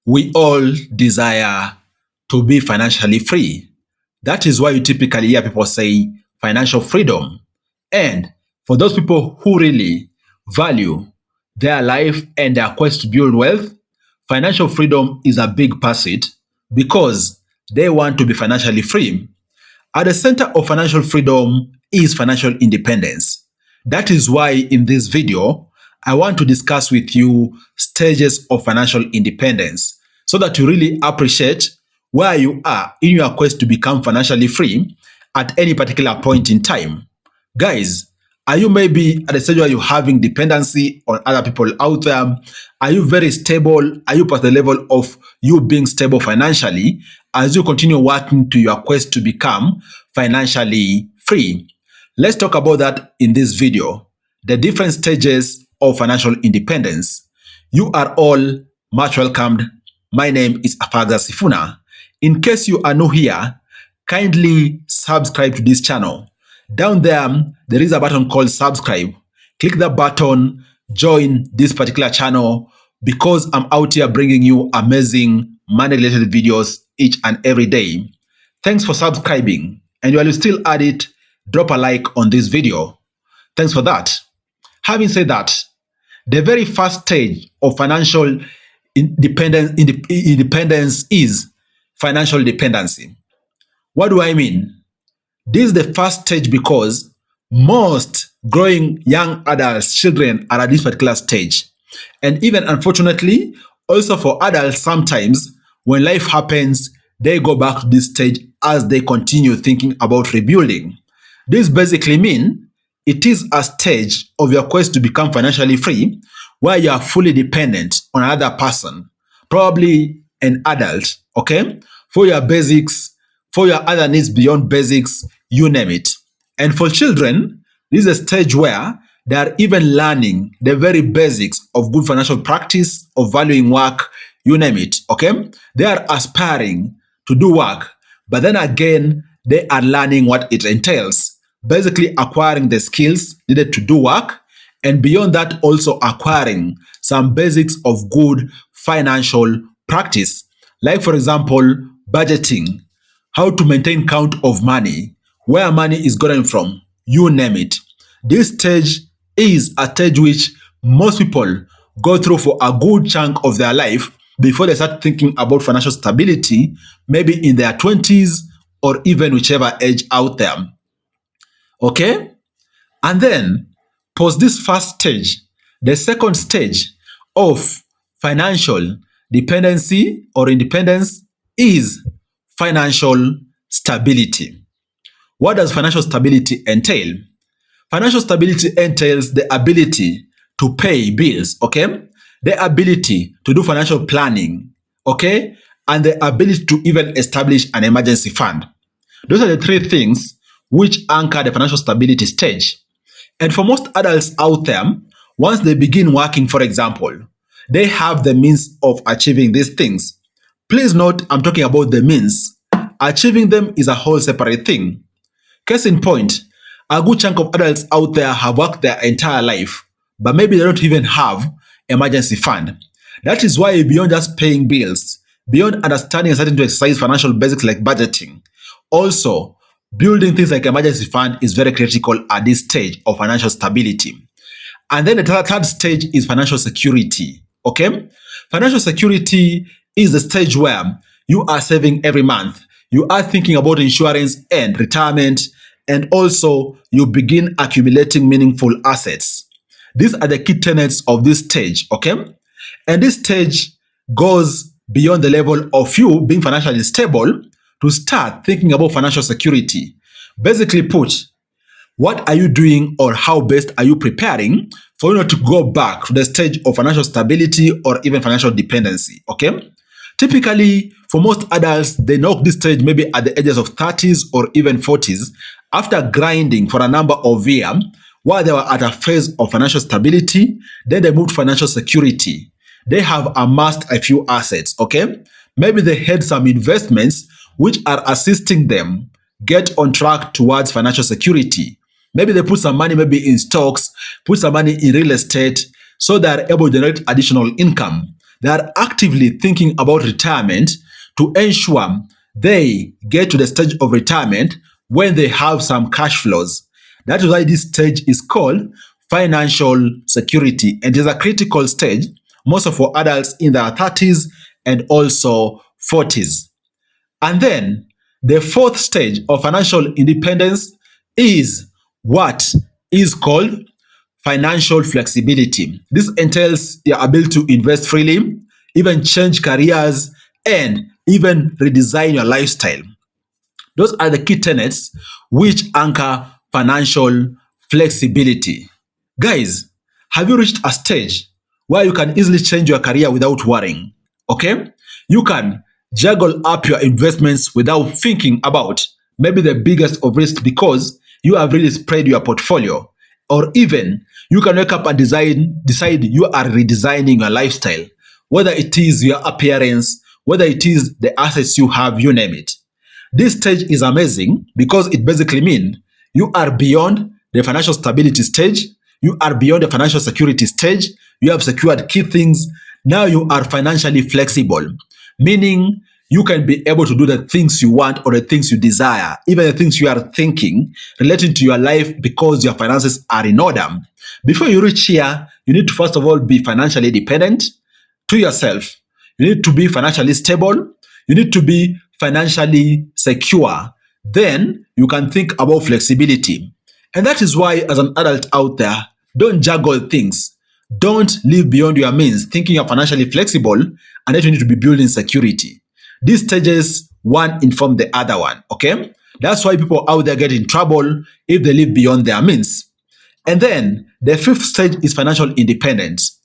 We all desire to be financially free. That is why you typically hear people say financial freedom. And for those people who really value their life and their quest to build wealth, financial freedom is a big pursuit because they want to be financially free. At the center of financial freedom is financial independence. That is why in this video, I want to discuss with you stages of financial independence so that you really appreciate where you are in your quest to become financially free at any particular point in time. Guys, are you maybe at a stage where you're having dependency on other people out there? Are you very stable? Are you past the level of you being stable financially as you continue working to your quest to become financially free? Let's talk about that in this video. The different stages of financial independence. You are all much welcomed. My name is Afagza Sifuna. In case you are new here, kindly subscribe to this channel. Down there is a button called subscribe. Click that button, join this particular channel because I'm out here bringing you amazing money-related videos each and every day. Thanks for subscribing. And while you're still at it, drop a like on this video. Thanks for that. Having said that, the very first stage of financial independence is financial dependency. What do I mean? This is the first stage because most growing young adults, children are at this particular stage. And even unfortunately, also for adults, sometimes when life happens, they go back to this stage as they continue thinking about rebuilding. This basically means it is a stage of your quest to become financially free where you are fully dependent on another person, probably an adult, okay, for your basics, for your other needs beyond basics, you name it. And for children, this is a stage where they are even learning the very basics of good financial practice, of valuing work, you name it, okay? They are aspiring to do work, but then again, they are learning what it entails, basically acquiring the skills needed to do work, and beyond that, also acquiring some basics of good financial practice, like for example, budgeting, how to maintain count of money, where money is going from, you name it. This stage is a stage which most people go through for a good chunk of their life before they start thinking about financial stability, maybe in their 20s or even whichever age out there. Okay? And then, post this first stage, the second stage of financial dependency or independence is financial stability. What does financial stability entail? Financial stability entails the ability to pay bills, okay? The ability to do financial planning, okay? And the ability to even establish an emergency fund. Those are the three things which anchor the financial stability stage. And for most adults out there, once they begin working, for example, they have the means of achieving these things. Please note, I'm talking about the means. Achieving them is a whole separate thing. Case in point, a good chunk of adults out there have worked their entire life, but maybe they don't even have emergency fund. That is why beyond just paying bills, beyond understanding and starting to exercise financial basics like budgeting, also building things like emergency fund is very critical at this stage of financial stability. And then the third stage is financial security, okay? Financial security is the stage where you are saving every month. You are thinking about insurance and retirement, and also you begin accumulating meaningful assets. These are the key tenets of this stage, okay? And this stage goes beyond the level of you being financially stable to start thinking about financial security. Basically put, what are you doing or how best are you preparing for you not to go back to the stage of financial stability or even financial dependency, okay? Typically, for most adults, they knock this stage maybe at the ages of 30s or even 40s after grinding for a number of years while they were at a phase of financial stability, then they moved to financial security. They have amassed a few assets, okay? Maybe they had some investments which are assisting them get on track towards financial security. Maybe they put some money maybe in stocks, put some money in real estate, so they're able to generate additional income. They are actively thinking about retirement to ensure they get to the stage of retirement when they have some cash flows. That is why this stage is called financial security, and it is a critical stage, most of our adults in their 30s and also 40s. And then the fourth stage of financial independence is what is called financial flexibility. This entails your ability to invest freely, even change careers, and even redesign your lifestyle. Those are the key tenets which anchor financial flexibility. Guys, have you reached a stage where you can easily change your career without worrying? Okay? You can juggle up your investments without thinking about maybe the biggest of risk because you have really spread your portfolio. Or even you can wake up and decide you are redesigning your lifestyle, whether it is your appearance, whether it is the assets you have, you name it. This stage is amazing because it basically means you are beyond the financial stability stage, you are beyond the financial security stage, you have secured key things. Now you are financially flexible, meaning you can be able to do the things you want or the things you desire, even the things you are thinking relating to your life because your finances are in order. Before you reach here, you need to first of all be financially dependent to yourself. You need to be financially stable. You need to be financially secure. Then you can think about flexibility. And that is why, as an adult out there, don't juggle things. Don't live beyond your means, thinking you're financially flexible and that you need to be building security. These stages, one inform the other one, okay? That's why people out there get in trouble if they live beyond their means. And then the fifth stage is financial independence.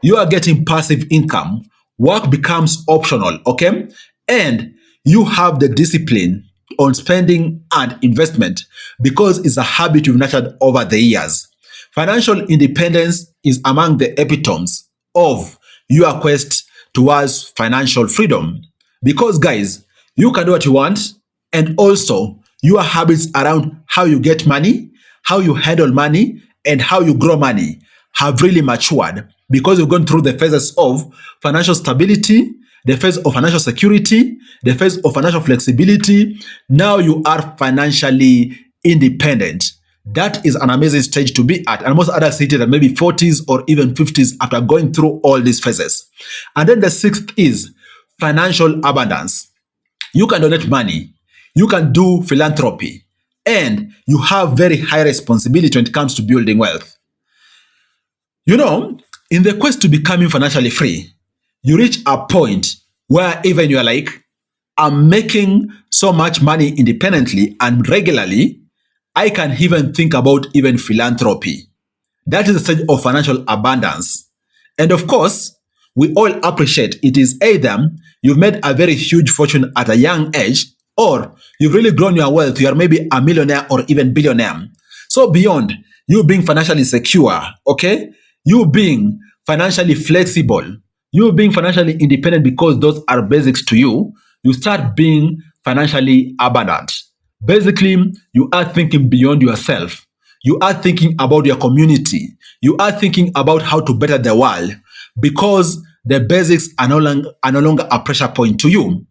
You are getting passive income. Work becomes optional, okay? And you have the discipline on spending and investment because it's a habit you've nurtured over the years. Financial independence is among the epitomes of your quest towards financial freedom. Because, guys, you can do what you want, and also your habits around how you get money, how you handle money, and how you grow money have really matured because you've gone through the phases of financial stability, the phase of financial security, the phase of financial flexibility. Now you are financially independent. That is an amazing stage to be at. And most adults hit it at maybe 40s or even 50s after going through all these phases. And then the sixth is financial abundance. You can donate money, you can do philanthropy, and you have very high responsibility when it comes to building wealth. You know, in the quest to becoming financially free, you reach a point where even you're like, I'm making so much money independently and regularly, I can even think about even philanthropy. That is the stage of financial abundance. And of course, we all appreciate it is either you've made a very huge fortune at a young age or you've really grown your wealth. You are maybe a millionaire or even billionaire. So beyond you being financially secure, okay, you being financially flexible, you being financially independent because those are basics to you, you start being financially abundant. Basically, you are thinking beyond yourself. You are thinking about your community. You are thinking about how to better the world because the basics are no longer a pressure point to you.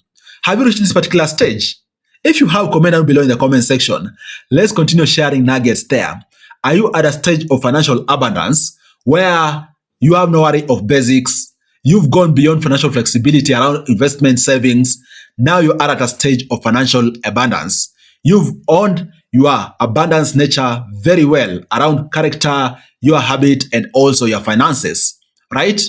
Have you reached this particular stage? If you have, comment down below in the comment section. Let's continue sharing nuggets there. Are you at a stage of financial abundance where you have no worry of basics? You've gone beyond financial flexibility around investment savings. Now you are at a stage of financial abundance. You've owned your abundance nature very well around character, your habit, and also your finances, right?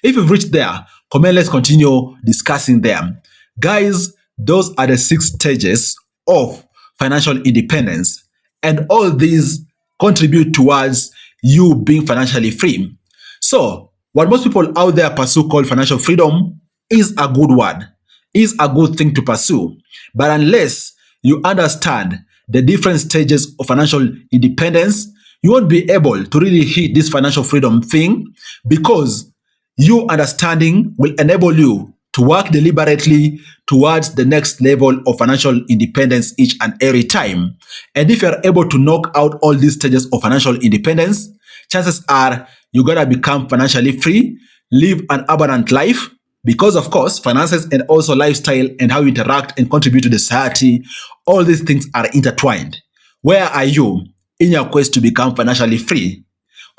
If you've reached there, comment, let's continue discussing them. Guys, those are the 6 stages of financial independence. And all these contribute towards you being financially free. So, what most people out there pursue called financial freedom is a good word, is a good thing to pursue. But unless you understand the different stages of financial independence, you won't be able to really hit this financial freedom thing because you understanding will enable you to work deliberately towards the next level of financial independence each and every time. And if you're able to knock out all these stages of financial independence, chances are you're going to become financially free, live an abundant life, Because of course, finances and also lifestyle and how you interact and contribute to the society, all these things are intertwined. Where are you in your quest to become financially free?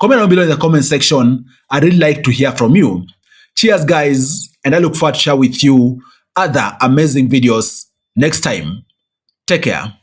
Comment down below in the comment section. I'd really like to hear from you. Cheers, guys, and I look forward to share with you other amazing videos next time. Take care.